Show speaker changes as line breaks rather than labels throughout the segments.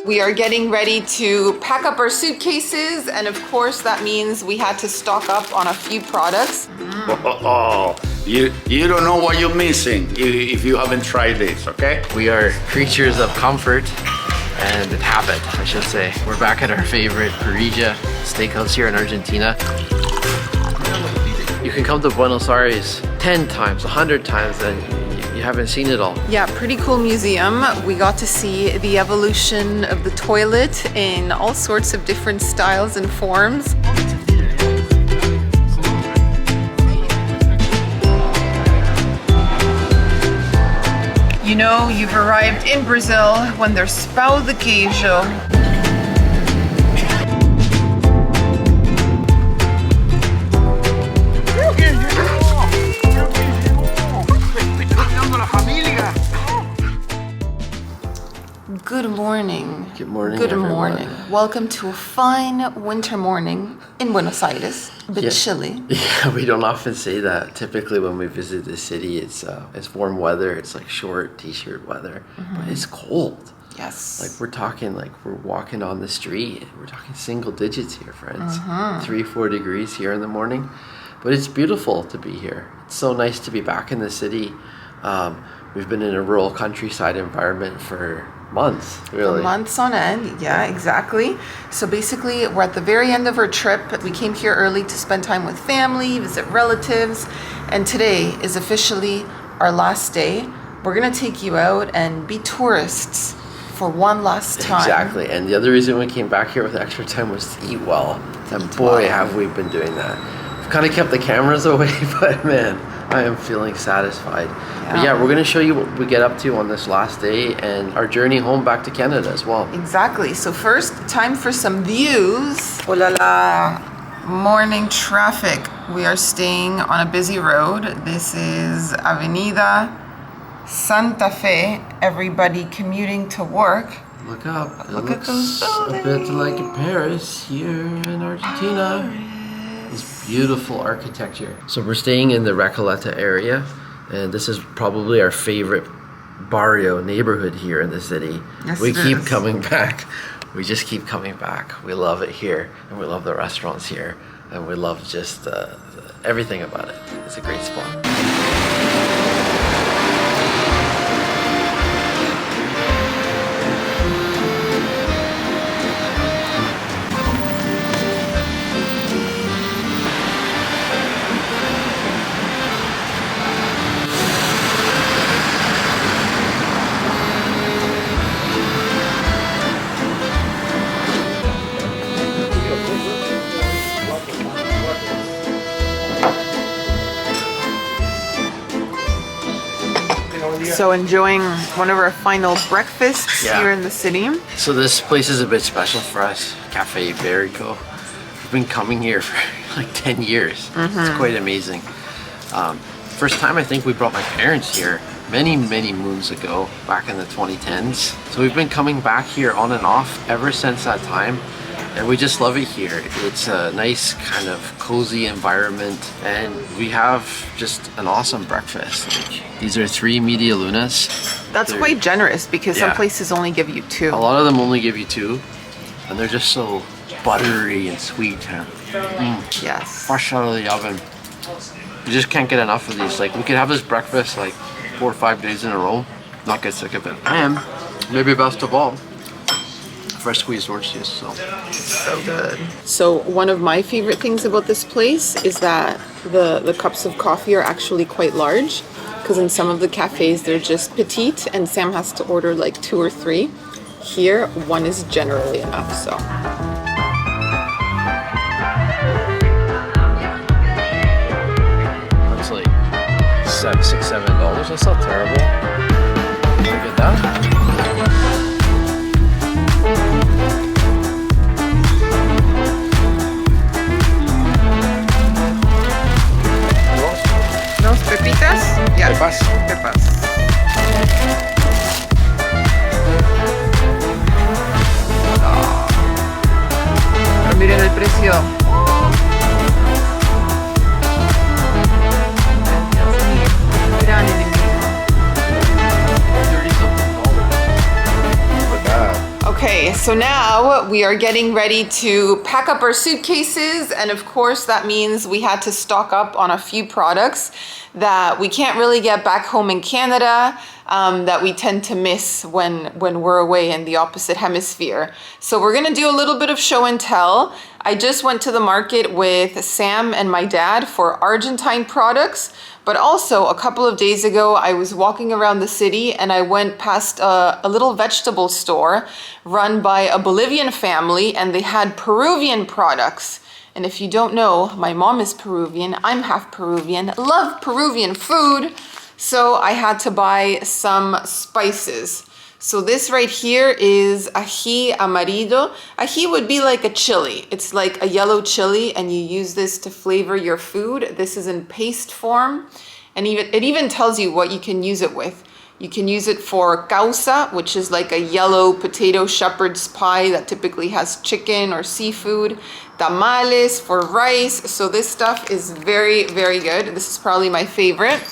We are getting ready to pack up our suitcases, and of course that means we had to stock up on a few products.
You don't know what you're missing if you haven't tried this, okay?
We are creatures of comfort and habit, I should say. We're back at our favorite parrilla steakhouse here in Argentina. You can come to Buenos Aires 10 times, 100 times, and you haven't seen it all.
Yeah, pretty cool museum. We got to see the evolution of the toilet in all sorts of different styles and forms. You know, you've arrived in Brazil when there's pão de queijo. Good morning.
Good morning,
Good
everyone.
morning. Welcome to a fine winter morning in Buenos Aires. A bit chilly.
Yeah, we don't often say that. Typically when we visit the city, it's warm weather. It's like short t-shirt weather, but it's cold.
Yes.
Like we're talking like we're walking on the street. We're talking single digits here, friends. 3-4 degrees here in the morning, but it's beautiful to be here. It's so nice to be back in the city. We've been in a rural countryside environment for months, really.
For months on end, yeah, exactly. So basically, we're at the very end of our trip. We came here early to spend time with family, visit relatives, and today is officially our last day. We're gonna take you out and be tourists for one last time.
Exactly, and the other reason we came back here with extra time was to eat well. And boy, have we been doing that. We've kind of kept the cameras away, but man, I am feeling satisfied. But yeah, we're gonna show you what we get up to on this last day and our journey home back to Canada as well.
Exactly. So first, time for some views. Oh la la, morning traffic. We are staying on a busy road. This is Avenida Santa Fe. Everybody commuting to work.
Look up.
Look
It
at those
looks a bit like Paris here in Argentina. This beautiful architecture. So we're staying in the Recoleta area, and this is probably our favorite barrio neighborhood here in the city.
Yes,
we
it
keep
is.
coming back. We just keep coming back. We love it here, and we love the restaurants here, and we love just everything about it. It's a great spot.
So enjoying one of our final breakfasts here in the city.
So this place is a bit special for us, Cafe Berico. We've been coming here for like 10 years. It's quite amazing. First time I think we brought my parents here many moons ago, back in the 2010s. So we've been coming back here on and off ever since that time. And we just love it here. It's a nice kind of cozy environment, and we have just an awesome breakfast. Like, these are 3 media lunas.
That's quite generous because some
Yeah.
places only give you 2.
A lot of them only give you 2, and they're just so buttery and sweet. Huh?
Yes.
Fresh out of the oven. You just can't get enough of these. Like, we could have this breakfast like 4 or 5 days in a row, not get sick of it. And maybe best of all, fresh squeezed orange juice.
So good. So one of my favorite things about this place is that the cups of coffee are actually quite large, because in some of the cafes they're just petite and Sam has to order like 2 or 3. Here, 1 is generally enough, so.
That's like $6-7. That's not terrible. Look at that.
¿Dos pepitas? Yeah.
Pepas.
Pepas. Pero miren el precio. Gran enemigo. Okay, so now we are getting ready to pack up our suitcases, and of course that means we had to stock up on a few products that we can't really get back home in Canada, that we tend to miss when we're away in the opposite hemisphere. So we're gonna do a little bit of show and tell. I just went to the market with Sam and my dad for Argentine products, but also a couple of days ago, I was walking around the city and I went past a little vegetable store run by a Bolivian family, and they had Peruvian products. And if you don't know, my mom is Peruvian, I'm half Peruvian, love Peruvian food. So I had to buy some spices. So this right here is ají amarillo. Ají would be like a chili. It's like a yellow chili, and you use this to flavor your food. This is in paste form, and it even tells you what you can use it with. You can use it for causa, which is like a yellow potato shepherd's pie that typically has chicken or seafood. Tamales for rice. So this stuff is very, very good. This is probably my favorite.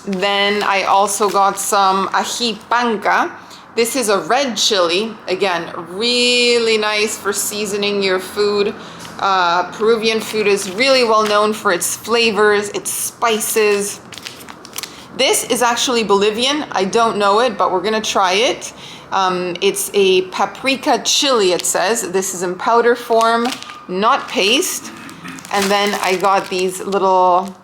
Then I also got some ají panca. This is a red chili. Again, really nice for seasoning your food. Peruvian food is really well known for its flavors, its spices. This is actually Bolivian. I don't know it, but we're gonna try it. It's a paprika chili, it says. This is in powder form, not paste. And then I got these little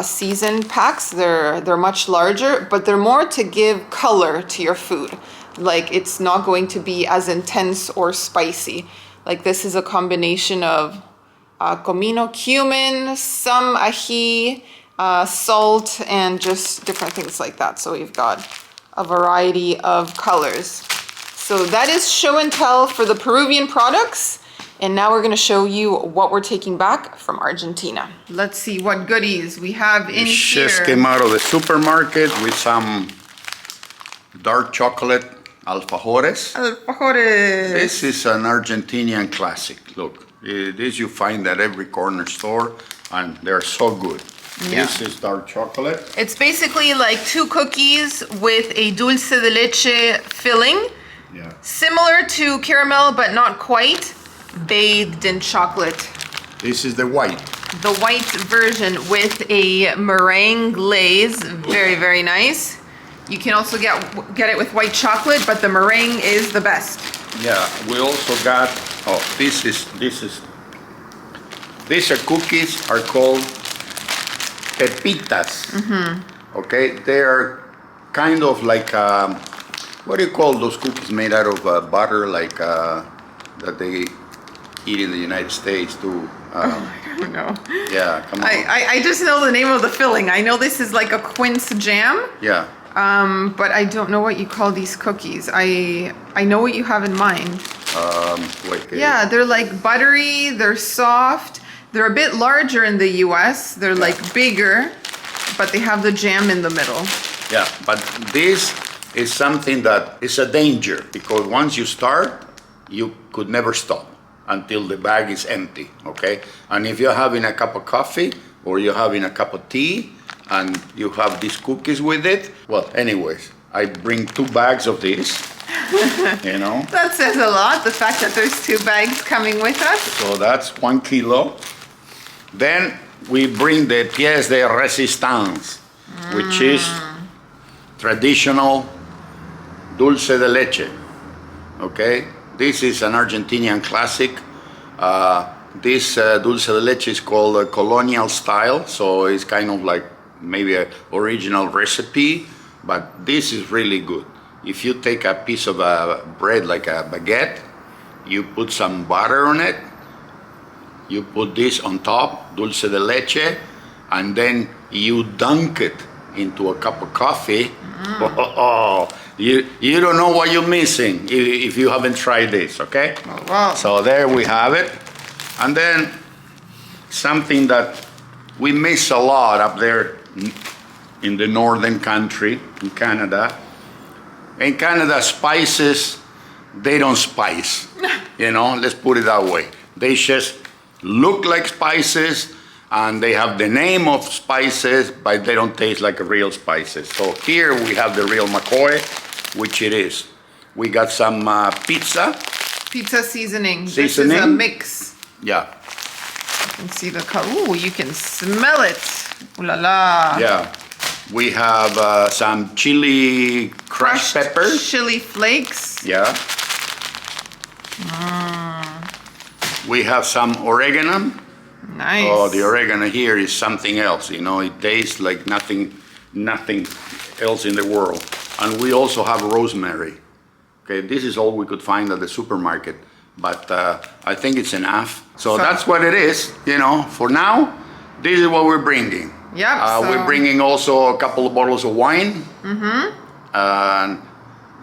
seasoned packs. They're much larger, but they're more to give color to your food. Like, it's not going to be as intense or spicy. Like, this is a combination of comino, cumin, some ají, salt, and just different things like that. So we've got a variety of colors. So that is show and tell for the Peruvian products. And now we're gonna show you what we're taking back from Argentina. Let's see what goodies we have in here.
Just came out of the supermarket with some dark chocolate alfajores.
Alfajores.
This is an Argentinian classic. Look, this you find at every corner store, and they're so good.
Yeah.
This is dark chocolate.
It's basically like 2 cookies with a dulce de leche filling.
Yeah.
Similar to caramel, but not quite. Bathed in chocolate.
This is the white.
The white version with a meringue glaze. Very, very nice. You can also get it with white chocolate, but the meringue is the best.
Yeah, we also got, these are cookies, are called pepitas. Mm-hmm. Okay, they are kind of like, what do you call those cookies made out of butter, like that they eat in the United States too?
I don't know.
Yeah, come on.
I just know the name of the filling. I know this is like a quince jam.
Yeah.
But I don't know what you call these cookies. I know what you have in mind.
Wait.
Yeah, they're like buttery, they're soft. They're a bit larger in the US. They're like bigger, but they have the jam in the middle.
Yeah, but this is something that is a danger, because once you start, you could never stop until the bag is empty, okay? And if you're having a cup of coffee or you're having a cup of tea and you have these cookies with it, well, anyways, I bring 2 bags of this, you know?
That says a lot, the fact that there's 2 bags coming with us.
So that's 1 kilo. Then we bring the pièce de résistance, which is traditional dulce de leche, okay? This is an Argentinian classic. This dulce de leche is called colonial style, so it's kind of like maybe an original recipe, but this is really good. If you take a piece of bread like a baguette, you put some butter on it, you put this on top, dulce de leche, and then you dunk it into a cup of coffee. Oh, you don't know what you're missing if you haven't tried this, okay?
Oh, wow.
So there we have it. And then something that we miss a lot up there in the northern country, in Canada. In Canada, spices, they don't spice. You know, let's put it that way. They just look like spices, and they have the name of spices, but they don't taste like real spices. So here we have the real McCoy, which it is. We got some pizza.
Pizza seasoning. This
Seasoning.
is a mix.
Yeah,
You can see the color. Ooh, you can smell it. Ooh la la.
yeah. We have some chili crushed peppers.
Chili flakes.
Yeah. We have some oregano.
Nice.
Oh, the oregano here is something else. You know, it tastes like nothing else in the world. And we also have rosemary. Okay, this is all we could find at the supermarket, but I think it's enough. So that's what it is. You know, for now, this is what we're bringing.
Yep.
We're bringing also a couple of bottles of wine. And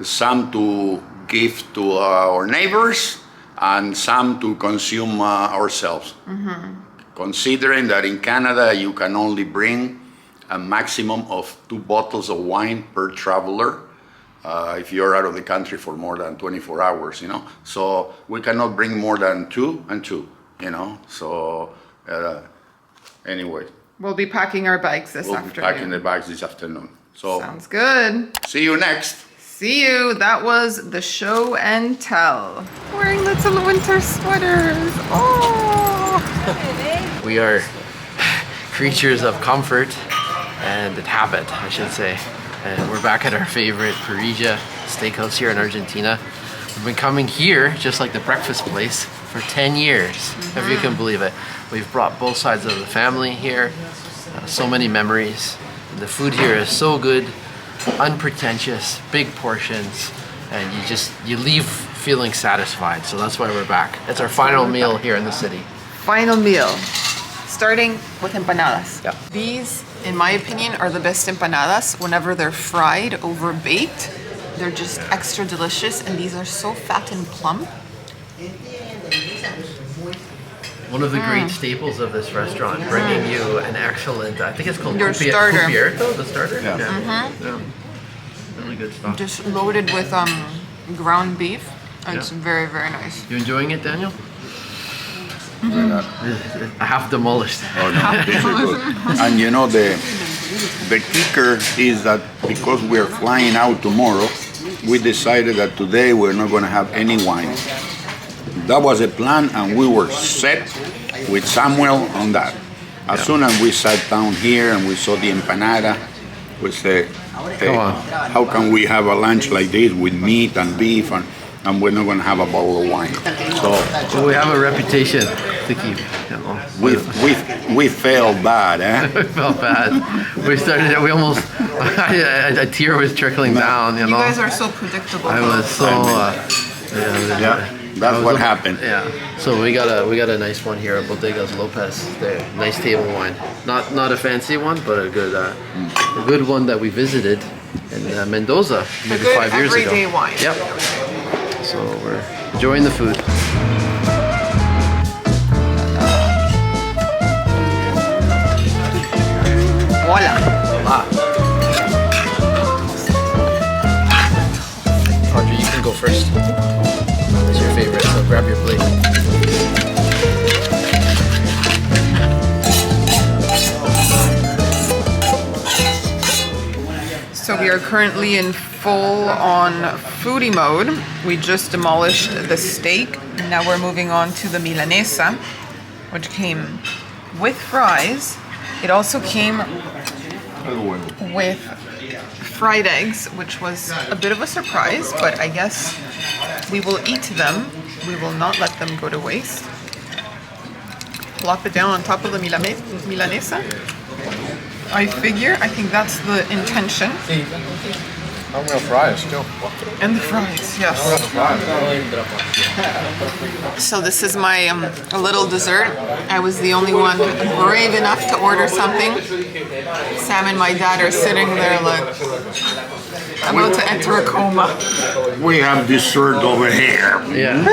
some to give to our neighbors and some to consume ourselves. Considering that in Canada you can only bring a maximum of 2 bottles of wine per traveler if you're out of the country for more than 24 hours, you know. So we cannot bring more than 2 and 2, you know. So anyway.
We'll be packing our bags this
We'll be
afternoon.
packing the bags this afternoon. So
Sounds good.
see you next.
See you. That was the show and tell. Wearing little winter sweaters. Oh.
We are creatures of comfort and habit, I should say. And we're back at our favorite Parrilla steakhouse here in Argentina. We've been coming here, just like the breakfast place, for 10 years, if you can believe it. We've brought both sides of the family here. So many memories. The food here is so good, unpretentious, big portions, and you leave feeling satisfied. So that's why we're back. It's our final meal here in the city.
Final meal. Starting with empanadas.
Yeah.
These, in my opinion, are the best empanadas whenever they're fried over baked. They're just extra delicious, and these are so fat and plump.
One of the great staples of this restaurant, bringing you an excellent, I think it's called
Your starter.
cubierto, the starter?
Yeah.
Yeah. Really good stuff.
Just loaded with ground beef. It's
Yeah.
very, very nice.
You enjoying it, Daniel? Half demolished.
Oh, no, this is good. And you know, the kicker is that because we're flying out tomorrow, we decided that today we're not going to have any wine. That was a plan, and we were set with Samuel on that. As soon as we sat down here and we saw the empanada, we said, hey,
Come on.
how can we have a lunch like this with meat and beef and we're not going to have a bottle of wine? So
Well, we have a reputation to keep. You know.
we failed bad, eh?
We felt bad. We almost, a tear was trickling down, you know.
You guys are so predictable.
I was so,
Yeah, that's what happened.
Yeah. So we got a nice one here at Bodegas Lopez. There, nice table wine. Not a fancy one, but a good one that we visited in Mendoza maybe
good
5 years ago.
everyday wine.
Yep. So we're enjoying the food.
Voila.
Audrey, you can go first. It's your favorite, so grab your plate.
So we are currently in full-on foodie mode. We just demolished the steak. Now we're moving on to the milanesa, which came with fries. It also came with fried eggs, which was a bit of a surprise, but I guess we will eat them. We will not let them go to waste. Plop it down on top of the milanesa. I think that's the intention.
I'm gonna fries too.
And the fries, yes. So this is my little dessert. I was the only one brave enough to order something. Sam and my dad are sitting there like, I'm about to enter a coma.
We have dessert over here.
Yeah.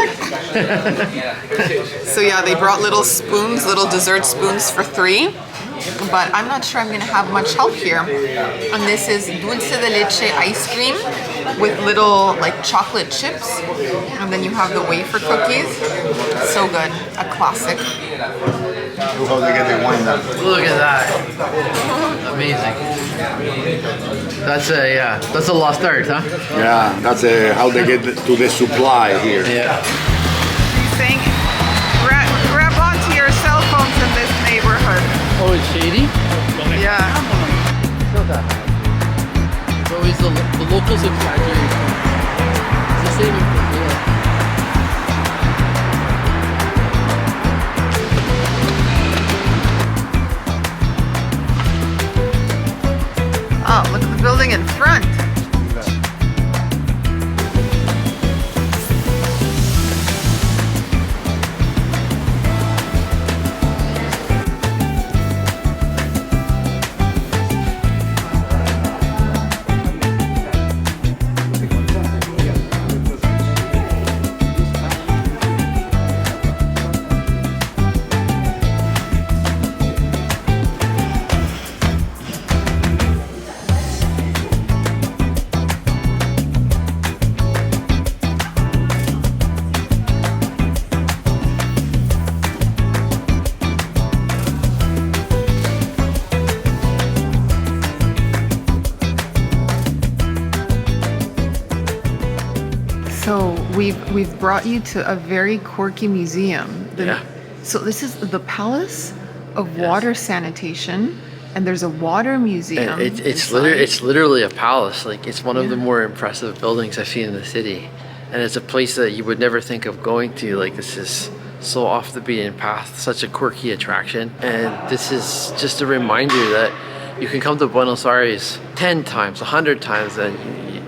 So yeah, they brought little spoons, little dessert spoons for 3. But I'm not sure I'm going to have much help here. And this is dulce de leche ice cream with little like chocolate chips, and then you have the wafer cookies. So good, a classic.
Look how they get the wine down.
Look at that. Amazing. That's a lost art, huh?
Yeah, that's how they get to the supply here.
Yeah.
He's saying, grab onto your cell phones in this neighborhood.
Oh, it's shady?
Yeah.
It's always the locals exaggerate. It's the same in Brazil.
Oh, look at the building in front. So we've brought you to a very quirky museum.
Yeah.
So this is the Palace of Water Sanitation, and there's a water museum.
It's literally a palace. Like, it's one of the more impressive buildings I've seen in the city, and it's a place that you would never think of going to. Like, this is so off the beaten path, such a quirky attraction, and this is just a reminder that you can come to Buenos Aires 10 times, 100 times, and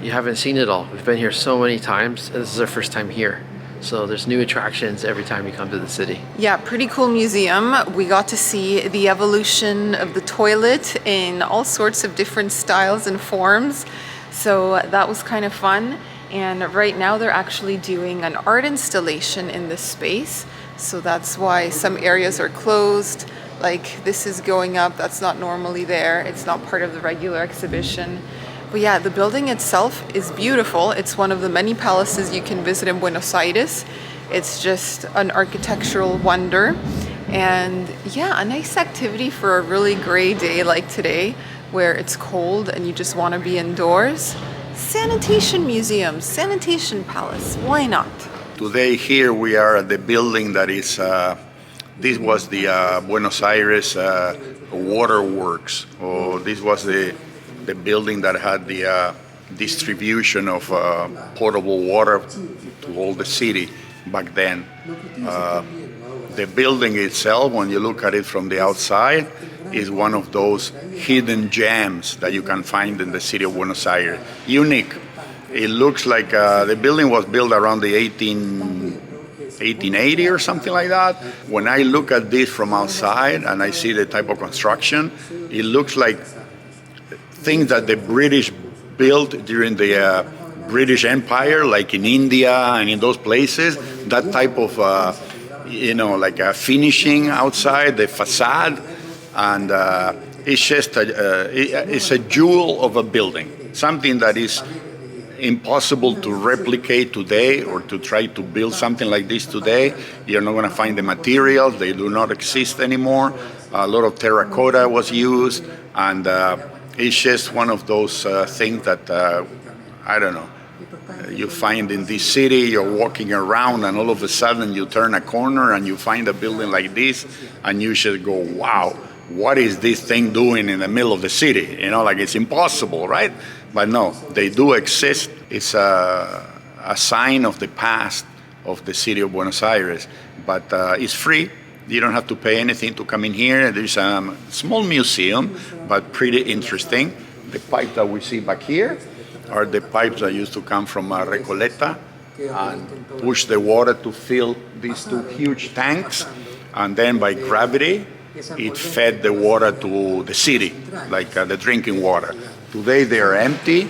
you haven't seen it all. We've been here so many times, and this is our first time here. So there's new attractions every time you come to the city.
Yeah, pretty cool museum. We got to see the evolution of the toilet in all sorts of different styles and forms. So that was kind of fun. And right now they're actually doing an art installation in this space. So that's why some areas are closed. Like, this is going up, that's not normally there. It's not part of the regular exhibition. But yeah, the building itself is beautiful. It's one of the many palaces you can visit in Buenos Aires. It's just an architectural wonder. And yeah, a nice activity for a really gray day like today, where it's cold and you just want to be indoors. Sanitation museum, sanitation palace, why not?
Today here we are at the building that is, this was the Buenos Aires waterworks. Oh, this was the building that had the distribution of potable water to all the city back then. The building itself, when you look at it from the outside, is one of those hidden gems that you can find in the city of Buenos Aires. Unique. It looks like the building was built around the 1880 or something like that. When I look at this from outside and I see the type of construction, it looks like things that the British built during the British Empire, like in India and in those places. That type of, like a finishing outside, the facade, and it's just it's a jewel of a building, something that is impossible to replicate today, or to try to build something like this today. You're not going to find the materials; they do not exist anymore. A lot of terracotta was used, and it's just one of those things that, I don't know, you find in this city. You're walking around and all of a sudden you turn a corner and you find a building like this and you just go, wow, what is this thing doing in the middle of the city? Like, it's impossible, right? But no, they do exist. It's a sign of the past of the city of Buenos Aires, but it's free. You don't have to pay anything to come in here. There's a small museum, but pretty interesting. The pipes that we see back here are the pipes that used to come from Recoleta and push the water to fill these two huge tanks. And then by gravity, it fed the water to the city, like the drinking water. Today they are empty,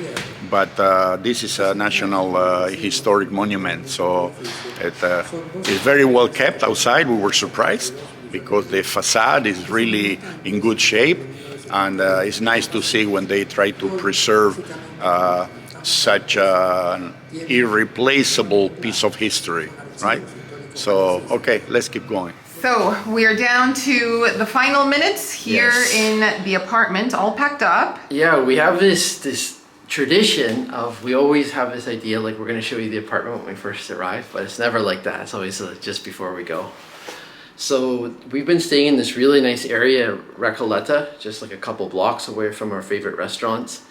but this is a national historic monument, so it's very well kept outside. We were surprised because the facade is really in good shape, and it's nice to see when they try to preserve such an irreplaceable piece of history, right? So, okay, let's keep going.
So we are down to the final minutes here
Yes.
in the apartment, all packed up.
Yeah, we have this tradition of we always have this idea like we're going to show you the apartment when we first arrive, but it's never like that. It's always just before we go. So we've been staying in this really nice area, Recoleta, just like a couple blocks away from our favorite restaurants.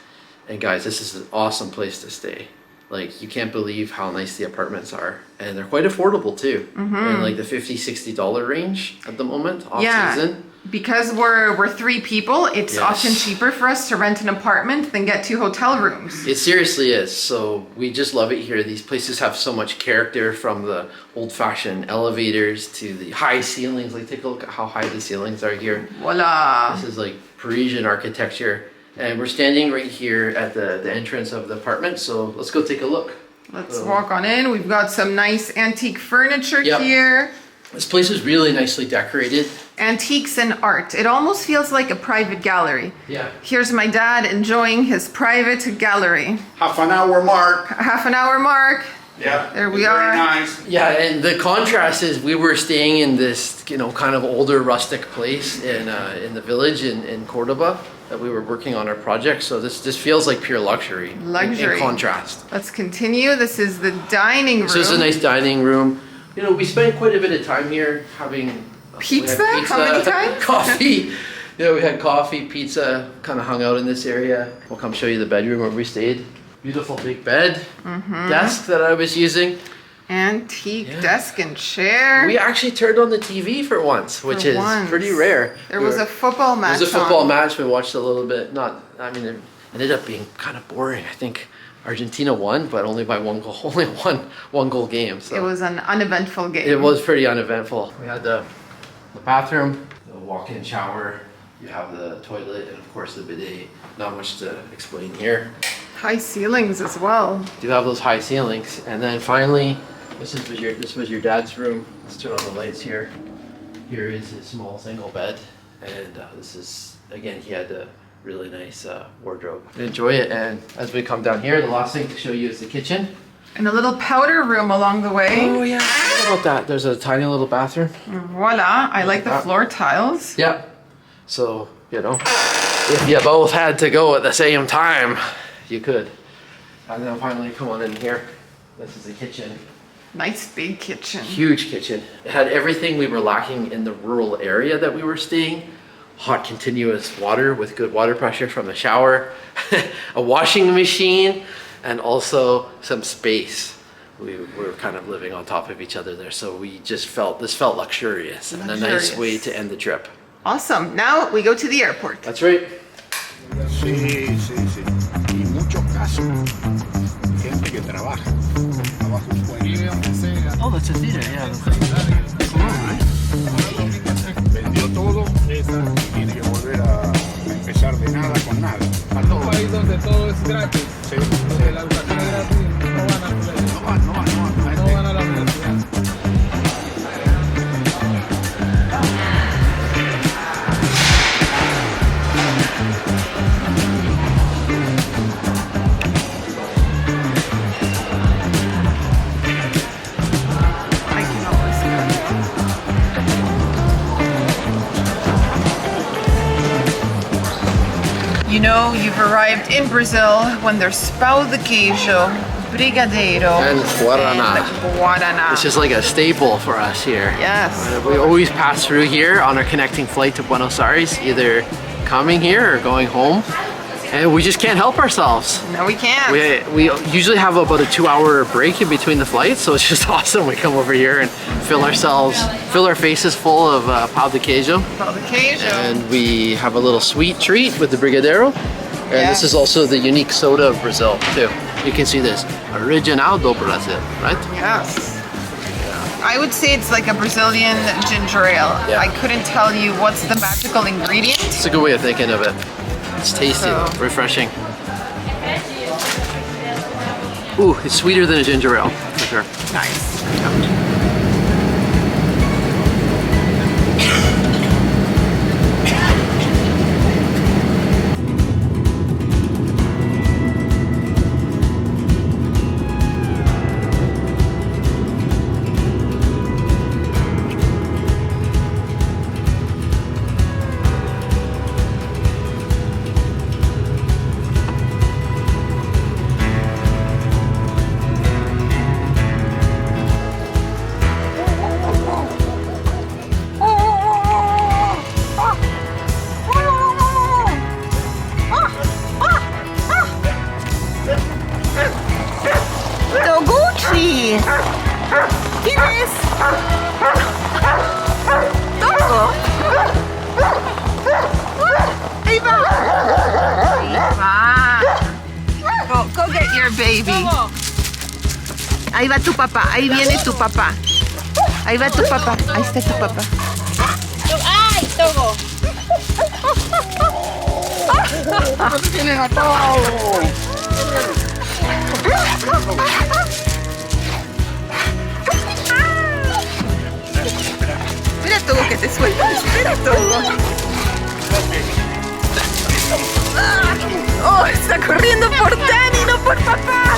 And guys, this is an awesome place to stay. Like, you can't believe how nice the apartments are. And they're quite affordable too. In like the $50, $60 range at the moment, off season.
Because we're 3 people, it's
Yes.
often cheaper for us to rent an apartment than get 2 hotel rooms.
It seriously is. So we just love it here. These places have so much character, from the old-fashioned elevators to the high ceilings. Like, take a look at how high the ceilings are here.
Voila.
This is like Parisian architecture. And we're standing right here at the entrance of the apartment. So let's go take a look.
Let's walk on in. We've got some nice antique furniture
Yep.
here.
This place is really nicely decorated.
Antiques and art. It almost feels like a private gallery.
Yeah.
Here's my dad enjoying his private gallery.
Half an hour mark.
Half an hour mark.
Yeah.
There we
very
are.
Nice.
Yeah, and the contrast is we were staying in this, kind of older rustic place in the village in Cordoba that we were working on our project. So this feels like pure luxury.
Luxury.
In contrast.
Let's continue. This is the dining room.
So this is a nice dining room. We spent quite a bit of time here having
Pizza?
we had
How many times?
Coffee. Yeah, we had coffee, pizza, kind of hung out in this area. We'll come show you the bedroom where we stayed. Beautiful big bed, desk that I was using.
Antique desk and chair.
We actually turned on the TV for once, which is
once.
pretty rare.
There was a football match.
There was a football
on.
match. We watched a little bit. It ended up being kind of boring. I think Argentina won, but only by 1 goal. Only one goal game. So
It was an uneventful game.
it was pretty uneventful. We had the bathroom, the walk-in shower. You have the toilet, and of course the bidet. Not much to explain here.
High ceilings as well.
Do have those high ceilings, and then finally, this was your dad's room. Let's turn on the lights here. Here is his small single bed, and this is, again, he had a really nice wardrobe. Enjoy it. And as we come down here, the last thing to show you is the kitchen.
And a little powder room along the way.
Oh yeah, what about that? There's a tiny little bathroom.
Voila. I like the floor tiles.
Yep. So, if you both had to go at the same time, you could. And then finally, come on in here. This is the kitchen.
Nice big kitchen.
Huge kitchen. It had everything we were lacking in the rural area that we were staying. Hot continuous water with good water pressure from the shower, a washing machine, and also some space. We were kind of living on top of each other there, so we just felt luxurious and a nice way to end the trip.
Awesome. Now we go to the airport.
That's right.
Sí, sí, sí. Y muchos casos, gente que trabaja un sueño.
Oh, that's a theater, yeah.
Vendió todo y tiene que volver a empezar de nada con nada.
En un país donde todo es gratis,
Sí,
donde la educación es gratis, no van al colegio, no van a la universidad.
I can always you've arrived in Brazil when there's pão de queijo, brigadeiro,
And guaraná.
and guaraná.
It's just like a staple for us here.
Yes.
We always pass through here on our connecting flight to Buenos Aires, either coming here or going home. And we just can't help ourselves.
No, we can't.
We usually have about a 2-hour break in between the flights, so it's just awesome. We come over here and fill our faces full of pão de queijo.
Pão de queijo.
And we have a little sweet treat with the brigadeiro. And this is also the unique soda of Brazil too. You can see this, Original do Brasil, right?
Yes. I would say it's like a Brazilian ginger ale.
Yeah.
I couldn't tell you what's the magical ingredient.
It's a good way of thinking of it. It's tasty,
So-
refreshing. Ooh, it's sweeter than a ginger ale, for sure.
Nice. Archie. ¿Quién es? Togo. Ahí va. Ahí va. Go get your baby. Ahí va tu papá. Ahí viene tu papá. Ahí va tu papá. Ahí está tu papá.
¡Ay, Togo!
¡Tienen atado!
Mira Togo que te suelta. Espera Togo. Oh, está corriendo por Dani, no por papá.